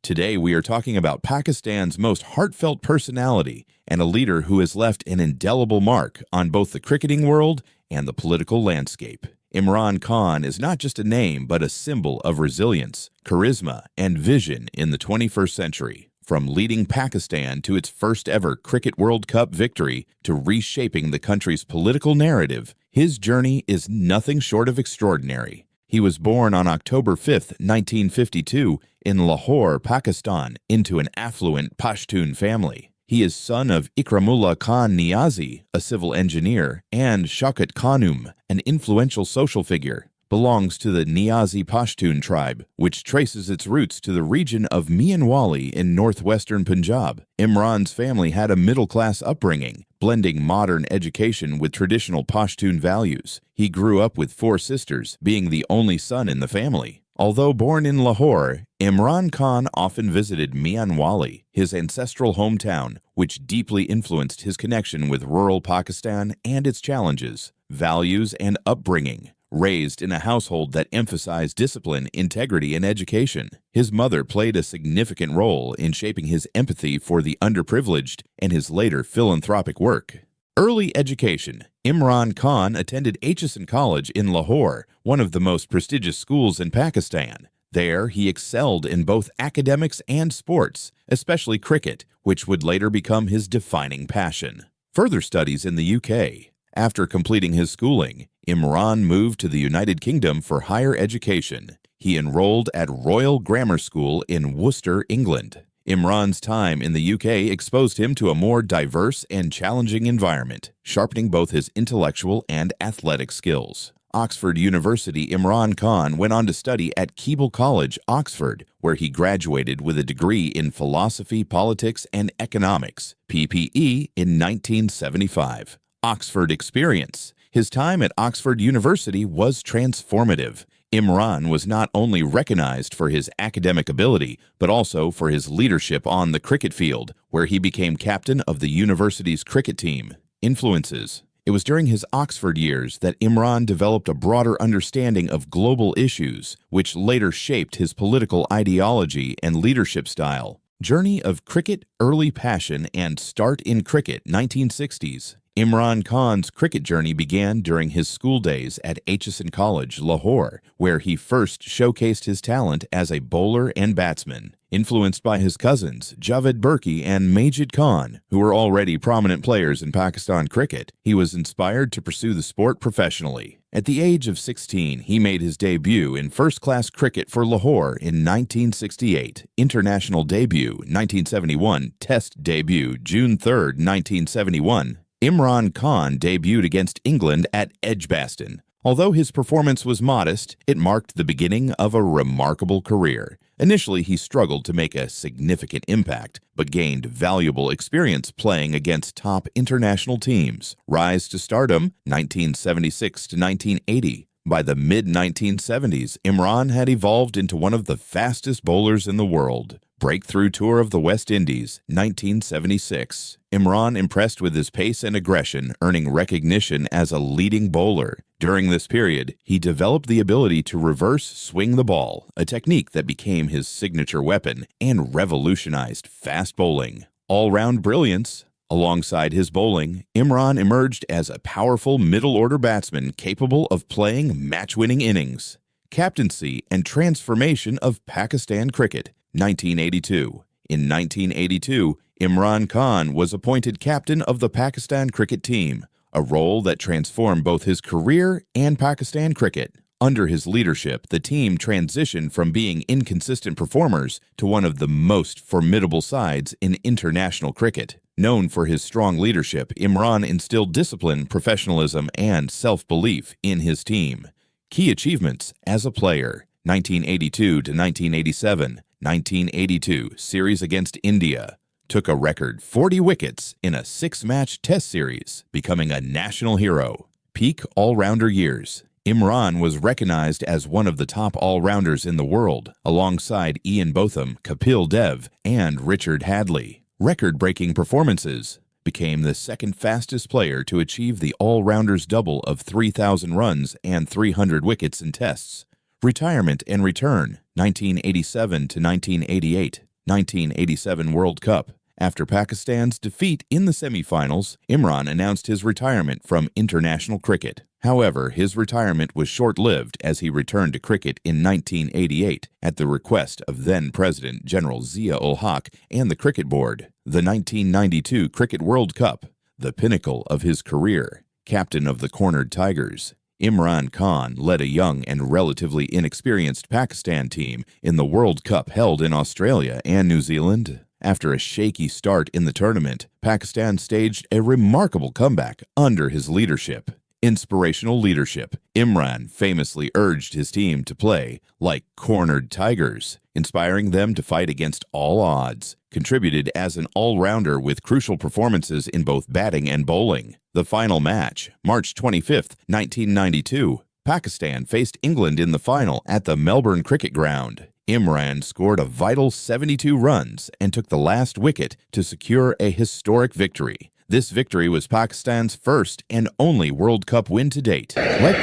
Today we are talking about Pakistan's most heartfelt personality and a leader who has left an indelible mark on both the cricketing world and the political landscape. Imran Khan is not just a name but a symbol of resilience, charisma, and vision in the 21st century. From leading Pakistan to its first ever Cricket World Cup victory to reshaping the country's political narrative, his journey is nothing short of extraordinary. He was born on October 5, 1952, in Lahore, Pakistan, into an affluent Pashtun family. He is son of Ikramullah Khan Niazi, a civil engineer, and Shaukat Khanum, an influential social figure. Belongs to the Niazi Pashtun tribe, which traces its roots to the region of Mianwali in northwestern Punjab. Imran's family had a middle-class upbringing, blending modern education with traditional Pashtun values. He grew up with 4 sisters, being the only son in the family. Although born in Lahore, Imran Khan often visited Mianwali, his ancestral hometown, which deeply influenced his connection with rural Pakistan and its challenges, values, and upbringing. Raised in a household that emphasized discipline, integrity, and education, his mother played a significant role in shaping his empathy for the underprivileged and his later philanthropic work. Early education. Imran Khan attended Aitchison College in Lahore, one of the most prestigious schools in Pakistan. There, he excelled in both academics and sports, especially cricket, which would later become his defining passion. Further studies in the UK. After completing his schooling, Imran moved to the United Kingdom for higher education. He enrolled at Royal Grammar School in Worcester, England. Imran's time in the UK exposed him to a more diverse and challenging environment, sharpening both his intellectual and athletic skills. Oxford University. Imran Khan went on to study at Keble College, Oxford, where he graduated with a degree in philosophy, politics, and economics, PPE, in 1975. Oxford experience. His time at Oxford University was transformative. Imran was not only recognized for his academic ability, but also for his leadership on the cricket field, where he became captain of the university's cricket team. Influences. It was during his Oxford years that Imran developed a broader understanding of global issues, which later shaped his political ideology and leadership style. Journey of cricket, early passion, and start in cricket, 1960s. Imran Khan's cricket journey began during his school days at Aitchison College, Lahore, where he first showcased his talent as a bowler and batsman. Influenced by his cousins, Javed Burki and Majid Khan, who were already prominent players in Pakistan cricket, he was inspired to pursue the sport professionally. At the age of 16, he made his debut in first-class cricket for Lahore in 1968, international debut 1971, Test debut June 3, 1971. Imran Khan debuted against England at Edgbaston. Although his performance was modest, it marked the beginning of a remarkable career. Initially, he struggled to make a significant impact, but gained valuable experience playing against top international teams. Rise to stardom, 1976 to 1980. By the mid-1970s, Imran had evolved into one of the fastest bowlers in the world. Breakthrough Tour of the West Indies, 1976. Imran impressed with his pace and aggression, earning recognition as a leading bowler. During this period, he developed the ability to reverse swing the ball, a technique that became his signature weapon and revolutionized fast bowling. All-round brilliance. Alongside his bowling, Imran emerged as a powerful middle-order batsman capable of playing match-winning innings. Captaincy and transformation of Pakistan cricket, 1982. In 1982, Imran Khan was appointed captain of the Pakistan cricket team, a role that transformed both his career and Pakistan cricket. Under his leadership, the team transitioned from being inconsistent performers to one of the most formidable sides in international cricket. Known for his strong leadership, Imran instilled discipline, professionalism, and self-belief in his team. Key achievements as a player, 1982 to 1987. 1982 series against India. Took a record 40 wickets in a 6-match test series, becoming a national hero. Peak all-rounder years. Imran was recognized as one of the top all-rounders in the world, alongside Ian Botham, Kapil Dev, and Richard Hadley. Record-breaking performances. Became the second fastest player to achieve the all-rounders double of 3,000 runs and 300 wickets in tests. Retirement and return, 1987 to 1988. 1987 World Cup. After Pakistan's defeat in the semifinals, Imran announced his retirement from international cricket. However, his retirement was short-lived as he returned to cricket in 1988 at the request of then-President General Zia-ul-Haq and the Cricket Board. The 1992 Cricket World Cup, the pinnacle of his career. Captain of the Cornered Tigers, Imran Khan led a young and relatively inexperienced Pakistan team in the World Cup held in Australia and New Zealand. After a shaky start in the tournament, Pakistan staged a remarkable comeback under his leadership. Inspirational leadership. Imran famously urged his team to play like cornered tigers, inspiring them to fight against all odds. Contributed as an all-rounder with crucial performances in both batting and bowling. The final match, March 25, 1992. Pakistan faced England in the final at the Melbourne Cricket Ground. Imran scored a vital 72 runs and took the last wicket to secure a historic victory. This victory was Pakistan's first and only World Cup win to date. That's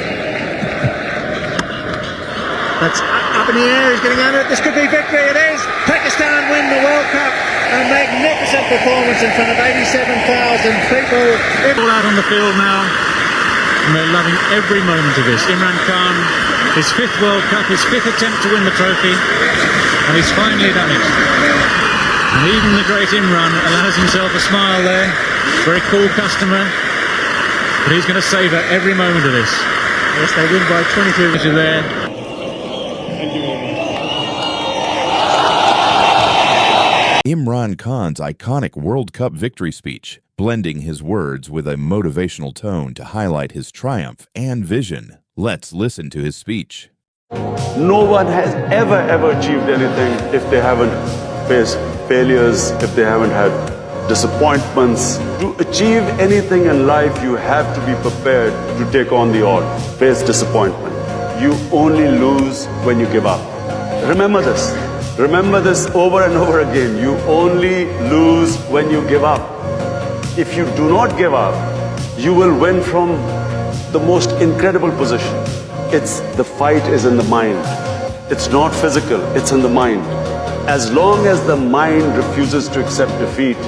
up in the air, he's getting under it. This could be victory, it is. Pakistan win the World Cup. A magnificent performance in front of 87,000 people. All out on the field now, and they're loving every moment of this. Imran Khan, his fifth World Cup, his fifth attempt to win the trophy, and he's finally done it. And even the great Imran allows himself a smile there. Very cool customer, but he's going to savour every moment of this. Yes, they win by 22 there. Imran Khan's iconic World Cup victory speech, blending his words with a motivational tone to highlight his triumph and vision. Let's listen to his speech. No one has ever achieved anything if they haven't faced failures, if they haven't had disappointments. To achieve anything in life, you have to be prepared to take on the odd, face disappointment. You only lose when you give up. Remember this. Remember this over and over again. You only lose when you give up. If you do not give up, you will win from the most incredible position. The fight is in the mind. It's not physical, it's in the mind. As long as the mind refuses to accept defeat,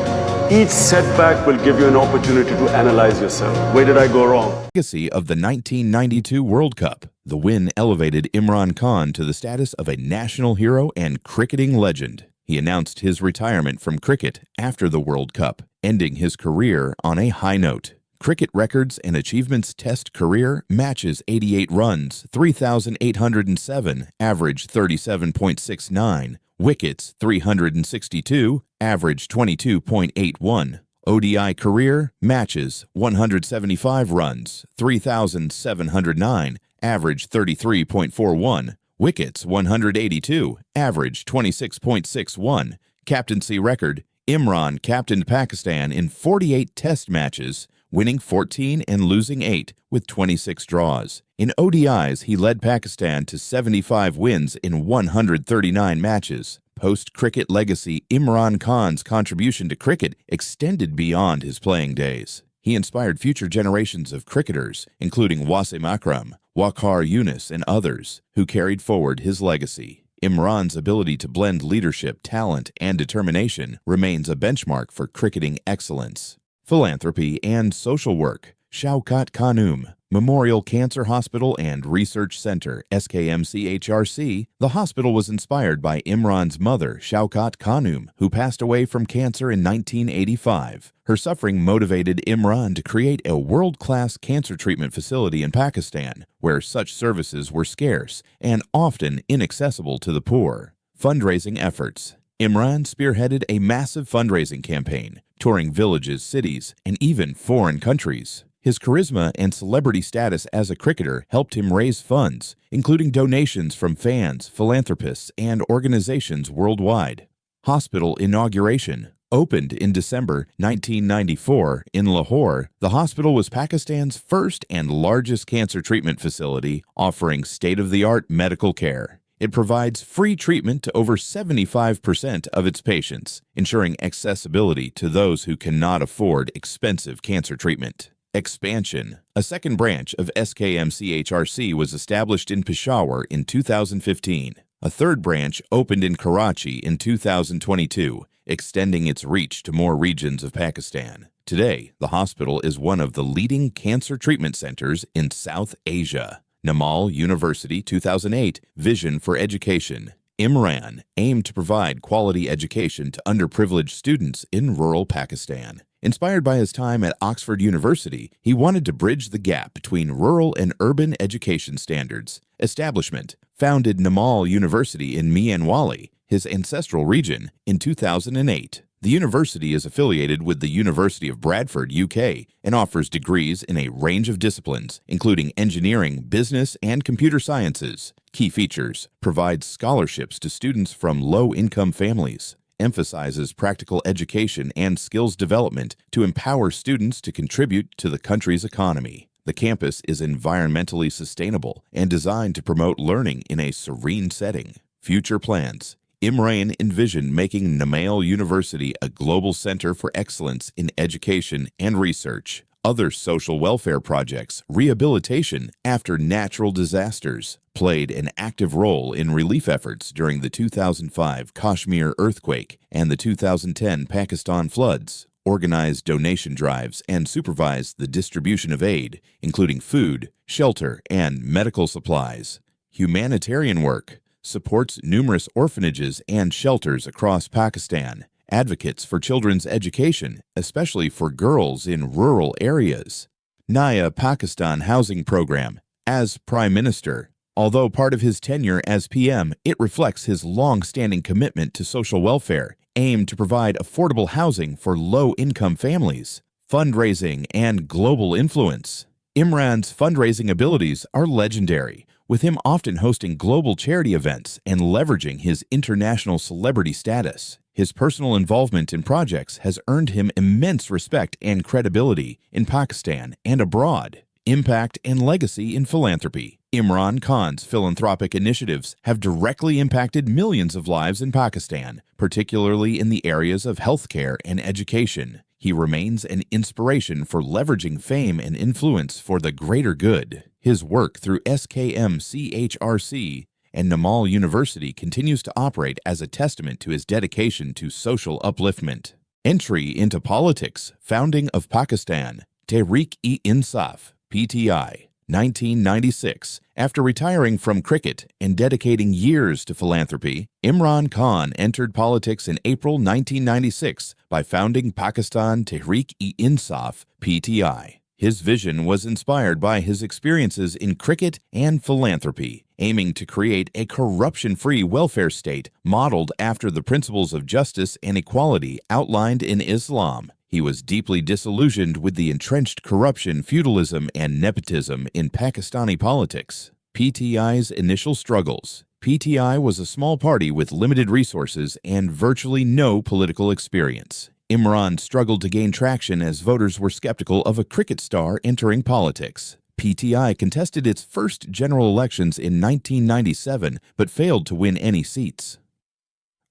each setback will give you an opportunity to analyze yourself. Where did I go wrong? Legacy of the 1992 World Cup. The win elevated Imran Khan to the status of a national hero and cricketing legend. He announced his retirement from cricket after the World Cup, ending his career on a high note. Cricket Records and Achievements Test career matches 88 runs, 3,807, average 37.69, wickets 362, average 22.81. ODI career matches 175 runs, 3,709, average 33.41, wickets 182, average 26.61. Captaincy record, Imran captained Pakistan in 48 test matches, winning 14 and losing 8 with 26 draws. In ODIs, he led Pakistan to 75 wins in 139 matches. Post-cricket legacy, Imran Khan's contribution to cricket extended beyond his playing days. He inspired future generations of cricketers, including Wasim Akram, Waqar Younis, and others, who carried forward his legacy. Imran's ability to blend leadership, talent, and determination remains a benchmark for cricketing excellence. Philanthropy and social work. Shaukat Khanum Memorial Cancer Hospital and Research Center, SKMCHRC. The hospital was inspired by Imran's mother, Shaukat Khanum, who passed away from cancer in 1985. Her suffering motivated Imran to create a world-class cancer treatment facility in Pakistan, where such services were scarce and often inaccessible to the poor. Fundraising efforts. Imran spearheaded a massive fundraising campaign, touring villages, cities, and even foreign countries. His charisma and celebrity status as a cricketer helped him raise funds, including donations from fans, philanthropists, and organizations worldwide. Hospital inauguration. Opened in December 1994 in Lahore, the hospital was Pakistan's first and largest cancer treatment facility, offering state-of-the-art medical care. It provides free treatment to over 75% of its patients, ensuring accessibility to those who cannot afford expensive cancer treatment. Expansion. A second branch of SKMCHRC was established in Peshawar in 2015. A third branch opened in Karachi in 2022, extending its reach to more regions of Pakistan. Today, the hospital is one of the leading cancer treatment centers in South Asia. Namal University 2008 Vision for Education. Imran aimed to provide quality education to underprivileged students in rural Pakistan. Inspired by his time at Oxford University, he wanted to bridge the gap between rural and urban education standards. Establishment: founded Namal University in Mianwali, his ancestral region, in 2008. The university is affiliated with the University of Bradford, UK, and offers degrees in a range of disciplines, including engineering, business, and computer sciences. Key features: provides scholarships to students from low-income families. Emphasizes practical education and skills development to empower students to contribute to the country's economy. The campus is environmentally sustainable and designed to promote learning in a serene setting. Future plans: Imran envisioned making Namal University a global center for excellence in education and research. Other social welfare projects, rehabilitation after natural disasters, played an active role in relief efforts during the 2005 Kashmir earthquake and the 2010 Pakistan floods, organized donation drives, and supervised the distribution of aid, including food, shelter, and medical supplies. Humanitarian work: supports numerous orphanages and shelters across Pakistan. Advocates for children's education, especially for girls in rural areas. Naya Pakistan Housing Program. As Prime Minister, although part of his tenure as PM, it reflects his long-standing commitment to social welfare, aimed to provide affordable housing for low-income families. Fundraising and global influence. Imran's fundraising abilities are legendary, with him often hosting global charity events and leveraging his international celebrity status. His personal involvement in projects has earned him immense respect and credibility in Pakistan and abroad. Impact and legacy in philanthropy. Imran Khan's philanthropic initiatives have directly impacted millions of lives in Pakistan, particularly in the areas of healthcare and education. He remains an inspiration for leveraging fame and influence for the greater good. His work through SKMCHRC and Namal University continues to operate as a testament to his dedication to social upliftment. Entry into politics. Founding of Pakistan. Tehreek-e-Insaf, PTI, 1996. After retiring from cricket and dedicating years to philanthropy, Imran Khan entered politics in April 1996 by founding Pakistan Tehreek-e-Insaf, PTI. His vision was inspired by his experiences in cricket and philanthropy, aiming to create a corruption-free welfare state modeled after the principles of justice and equality outlined in Islam. He was deeply disillusioned with the entrenched corruption, feudalism, and nepotism in Pakistani politics. PTI's initial struggles. PTI was a small party with limited resources and virtually no political experience. Imran struggled to gain traction as voters were skeptical of a cricket star entering politics. PTI contested its first general elections in 1997 but failed to win any seats.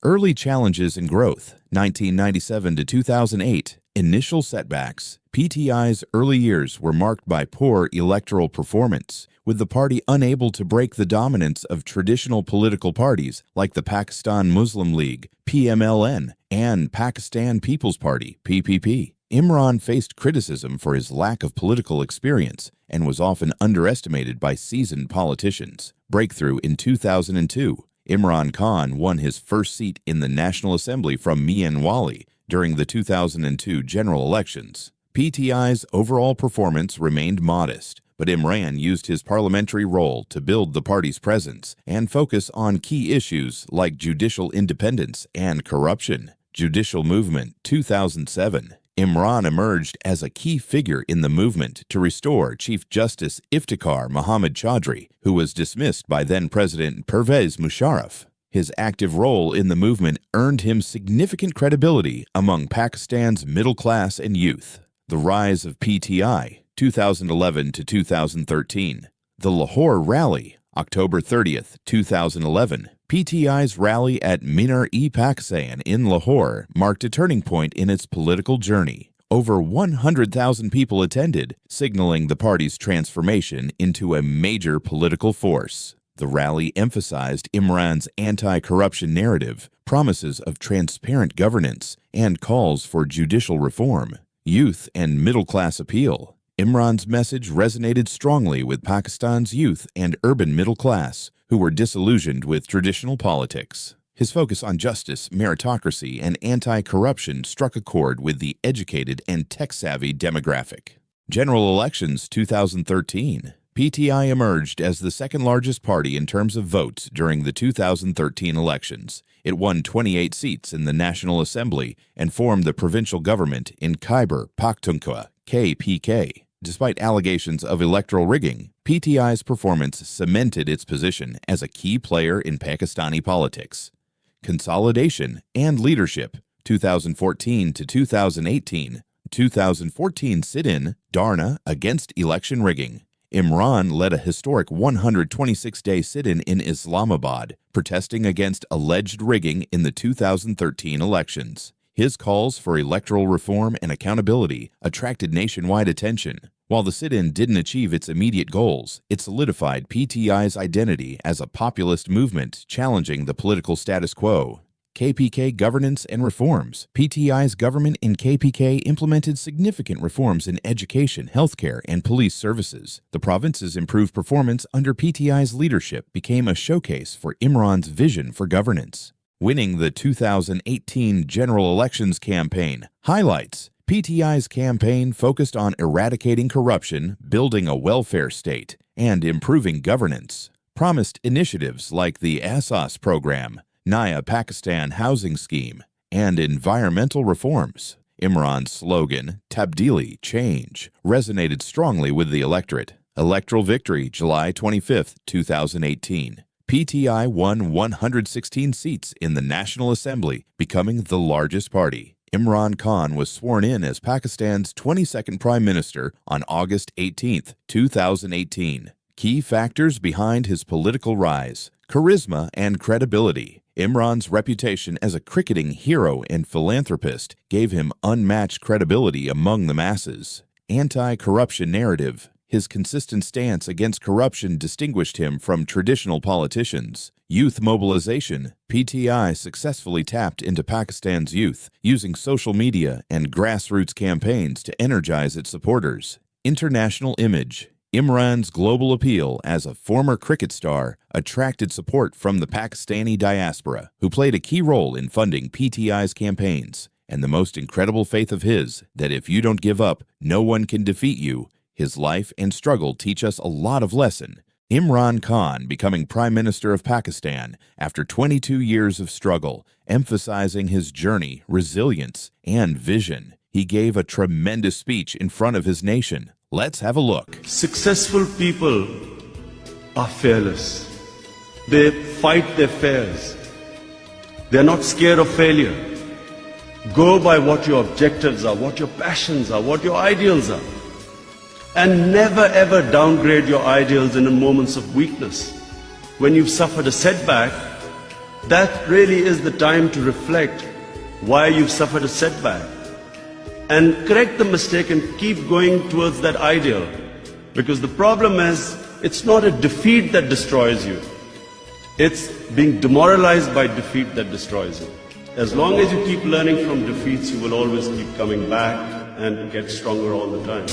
Early challenges and growth, 1997 to 2008. Initial setbacks. PTI's early years were marked by poor electoral performance, with the party unable to break the dominance of traditional political parties like the Pakistan Muslim League, PMLN, and Pakistan People's Party, PPP. Imran faced criticism for his lack of political experience and was often underestimated by seasoned politicians. Breakthrough in 2002. Imran Khan won his first seat in the National Assembly from Mianwali during the 2002 general elections. PTI's overall performance remained modest, but Imran used his parliamentary role to build the party's presence and focus on key issues like judicial independence and corruption. Judicial Movement 2007. Imran emerged as a key figure in the movement to restore Chief Justice Iftikhar Muhammad Chaudhry, who was dismissed by then-President Pervez Musharraf. His active role in the movement earned him significant credibility among Pakistan's middle class and youth. The rise of PTI, 2011 to 2013. The Lahore Rally, October 30th, 2011. PTI's rally at Minar-e-Pakistan in Lahore marked a turning point in its political journey. Over 100,000 people attended, signaling the party's transformation into a major political force. The The rally emphasized Imran's anti-corruption narrative, promises of transparent governance, and calls for judicial reform. Youth and middle-class appeal. Imran's message resonated strongly with Pakistan's youth and urban middle class, who were disillusioned with traditional politics. His focus on justice, meritocracy, and anti-corruption struck a chord with the educated and tech-savvy demographic. General elections 2013. PTI emerged as the second-largest party in terms of votes during the 2013 elections. It won 28 seats in the National Assembly and formed the provincial government in Khyber Pakhtunkhwa, KPK. Despite allegations of electoral rigging, PTI's performance cemented its position as a key player in Pakistani politics. Consolidation and leadership 2014 to 2018. 2014 sit-in, Dharna against election rigging. Imran led a historic 126-day sit-in in Islamabad, protesting against alleged rigging in the 2013 elections. His calls for electoral reform and accountability attracted nationwide attention. While the sit-in didn't achieve its immediate goals, it solidified PTI's identity as a populist movement challenging the political status quo. KPK governance and reforms. PTI's government in KPK implemented significant reforms in education, healthcare, and police services. The province's improved performance under PTI's leadership became a showcase for Imran's vision for governance. Winning the 2018 general elections campaign. Highlights. PTI's campaign focused on eradicating corruption, building a welfare state, and improving governance. Promised initiatives like the ASAS program, Naya Pakistan housing scheme, and environmental reforms. Imran's slogan, Tabdili, change, resonated strongly with the electorate. Electoral victory, July 25, 2018. PTI won 116 seats in the National Assembly, becoming the largest party. Imran Khan was sworn in as Pakistan's 22nd Prime Minister on August 18, 2018. Key factors behind his political rise: charisma and credibility. Imran's reputation as a cricketing hero and philanthropist gave him unmatched credibility among the masses. Anti-corruption narrative. His consistent stance against corruption distinguished him from traditional politicians. Youth mobilization. PTI successfully tapped into Pakistan's youth, using social media and grassroots campaigns to energize its supporters. International image. Imran's global appeal as a former cricket star attracted support from the Pakistani diaspora, who played a key role in funding PTI's campaigns. And the most incredible faith of his, that if you don't give up, no one can defeat you. His life and struggle teach us a lot of lesson. Imran Khan becoming Prime Minister of Pakistan after 22 years of struggle, emphasizing his journey, resilience, and vision. He gave a tremendous speech in front of his nation. Let's have a look. Successful people are fearless. They fight their fears. They're not scared of failure. Go by what your objectives are, what your passions are, what your ideals are. And never ever downgrade your ideals in moments of weakness. When you've suffered a setback, that really is the time to reflect why you've suffered a setback. And correct the mistake and keep going towards that ideal. Because the problem is, it's not a defeat that destroys you. It's being demoralized by defeat that destroys you. As long as you keep learning from defeats, you will always keep coming back and get stronger all the time.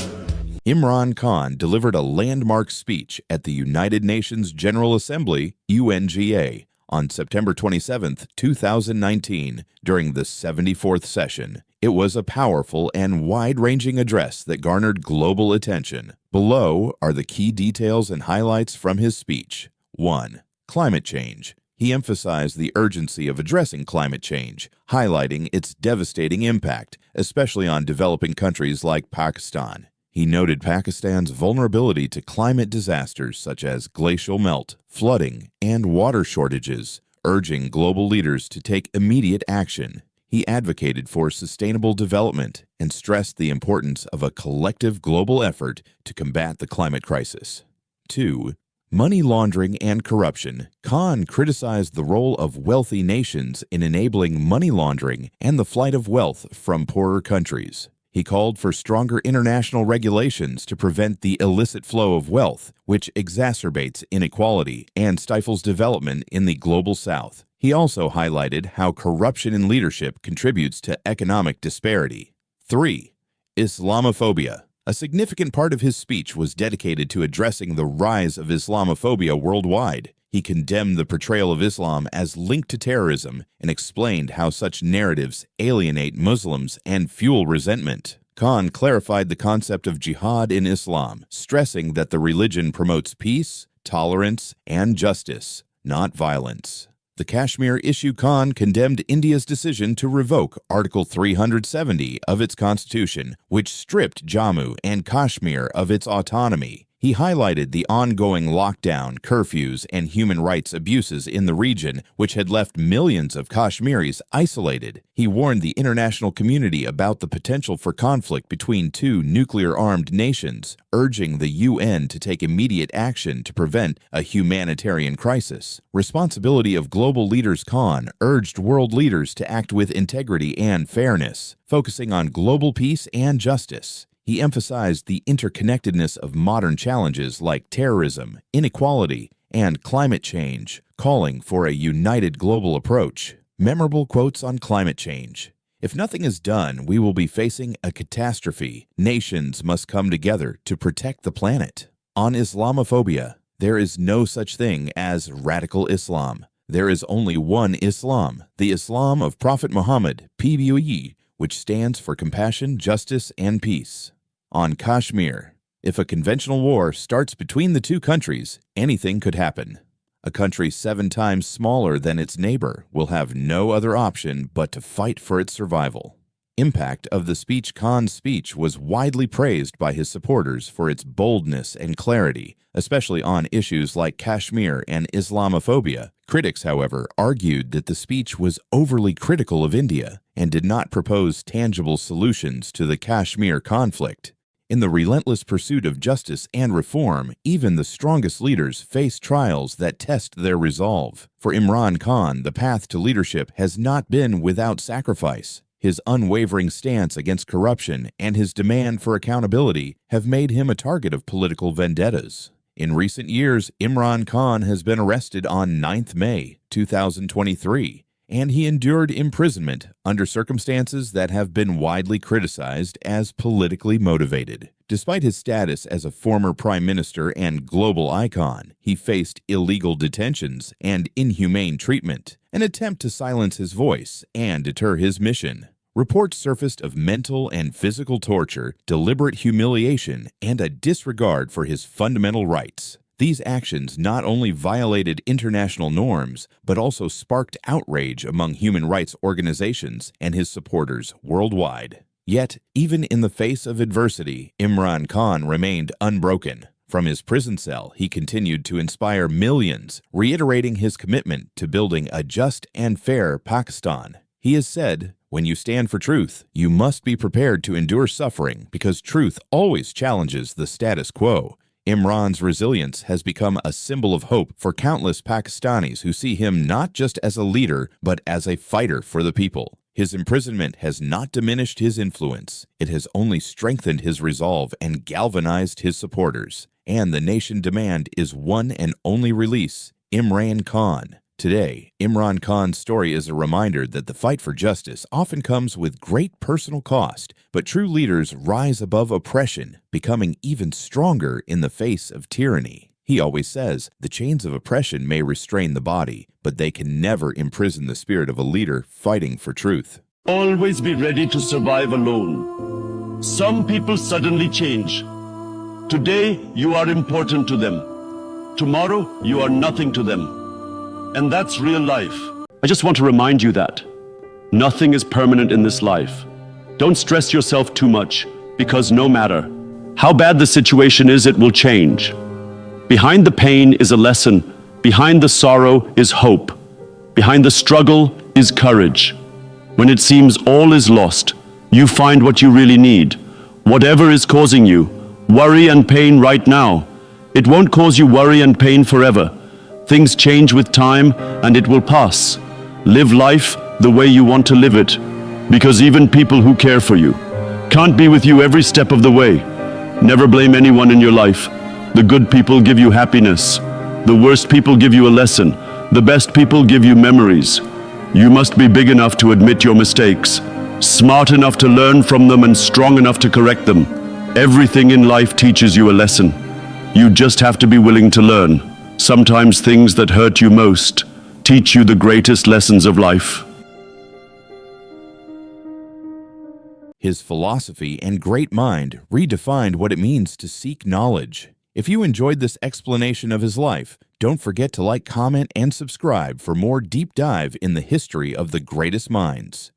Imran Khan delivered a landmark speech at the United Nations General Assembly, UNGA, on September 27, 2019, during the 74th session. It was a powerful and wide-ranging address that garnered global attention. Below are the key details and highlights from his speech. 1. Climate change. He emphasized the urgency of addressing climate change, highlighting its devastating impact, especially on developing countries like Pakistan. He noted Pakistan's vulnerability to climate disasters such as glacial melt, flooding, and water shortages, urging global leaders to take immediate action. He advocated for sustainable development and stressed the importance of a collective global effort to combat the climate crisis. 2. Money laundering and corruption. Khan criticized the role of wealthy nations in enabling money laundering and the flight of wealth from poorer countries. He called for stronger international regulations to prevent the illicit flow of wealth, which exacerbates inequality and stifles development in the global South. He also highlighted how corruption in leadership contributes to economic disparity. 3. Islamophobia. A significant part of his speech was dedicated to addressing the rise of Islamophobia worldwide. He condemned the portrayal of Islam as linked to terrorism and explained how such narratives alienate Muslims and fuel resentment. Khan clarified the concept of jihad in Islam, stressing that the religion promotes peace, tolerance, and justice, not violence. The Kashmir issue. Khan condemned India's decision to revoke Article 370 of its constitution, which stripped Jammu and Kashmir of its autonomy. He highlighted the ongoing lockdown, curfews, and human rights abuses in the region, which had left millions of Kashmiris isolated. He warned the international community about the potential for conflict between two nuclear-armed nations, urging the UN to take immediate action to prevent a humanitarian crisis. Responsibility of global leaders. Khan urged world leaders to act with integrity and fairness, focusing on global peace and justice. He emphasized the interconnectedness of modern challenges like terrorism, inequality, and climate change, calling for a united global approach. Memorable quotes on climate change. If nothing is done, we will be facing a catastrophe. Nations must come together to protect the planet. On Islamophobia, there is no such thing as radical Islam. There is only one Islam, the Islam of Prophet Muhammad, peace be with him, which stands for compassion, justice, and peace. On Kashmir, if a conventional war starts between the two countries, anything could happen. A country 7 times smaller than its neighbor will have no other option but to fight for its survival. Impact of the speech. Khan's speech was widely praised by his supporters for its boldness and clarity, especially on issues like Kashmir and Islamophobia. Critics, however, argued that the speech was overly critical of India and did not propose tangible solutions to the Kashmir conflict. In the relentless pursuit of justice and reform, even the strongest leaders face trials that test their resolve. For Imran Khan, the path to leadership has not been without sacrifice. His unwavering stance against corruption and his demand for accountability have made him a target of political vendettas. In recent years, Imran Khan has been arrested on 9th May 2023, and he endured imprisonment under circumstances that have been widely criticized as politically motivated. Despite his status as a former prime minister and global icon, he faced illegal detentions and inhumane treatment, an attempt to silence his voice and deter his mission. Reports surfaced of mental and physical torture, deliberate humiliation, and a disregard for his fundamental rights. These actions not only violated international norms, but also sparked outrage among human rights organizations and his supporters worldwide. Yet, even in the face of adversity, Imran Khan remained unbroken. From his prison cell, he continued to inspire millions, reiterating his commitment to building a just and fair Pakistan. He has said, "When you stand for truth, you must be prepared to endure suffering because truth always challenges the status quo." Imran's resilience has become a symbol of hope for countless Pakistanis who see him not just as a leader, but as a fighter for the people. His imprisonment has not diminished his influence. It has only strengthened his resolve and galvanized his supporters. And the nation demand is one and only release: Imran Khan. Today, Imran Khan's story is a reminder that the fight for justice often comes with great personal cost, but true leaders rise above oppression, becoming even stronger in the face of tyranny. He always says, the chains of oppression may restrain the body, but they can never imprison the spirit of a leader fighting for truth. Always be ready to survive alone. Some people suddenly change. Today, you are important to them. Tomorrow, you are nothing to them. And that's real life. I just want to remind you that nothing is permanent in this life. Don't stress yourself too much, because no matter how bad the situation is, it will change. Behind the pain is a lesson. Behind the sorrow is hope. Behind the struggle is courage. When it seems all is lost, you find what you really need. Whatever is causing you worry and pain right now, it won't cause you worry and pain forever. Things change with time and it will pass. Live life the way you want to live it, because even people who care for you can't be with you every step of the way. Never blame anyone in your life. The good people give you happiness. The worst people give you a lesson. The best people give you memories. You must be big enough to admit your mistakes, smart enough to learn from them, and strong enough to correct them. Everything in life teaches you a lesson. You just have to be willing to learn. Sometimes things that hurt you most teach you the greatest lessons of life. His philosophy and great mind redefined what it means to seek knowledge. If you enjoyed this explanation of his life, don't forget to like, comment, and subscribe for more deep dive in the history of the greatest minds.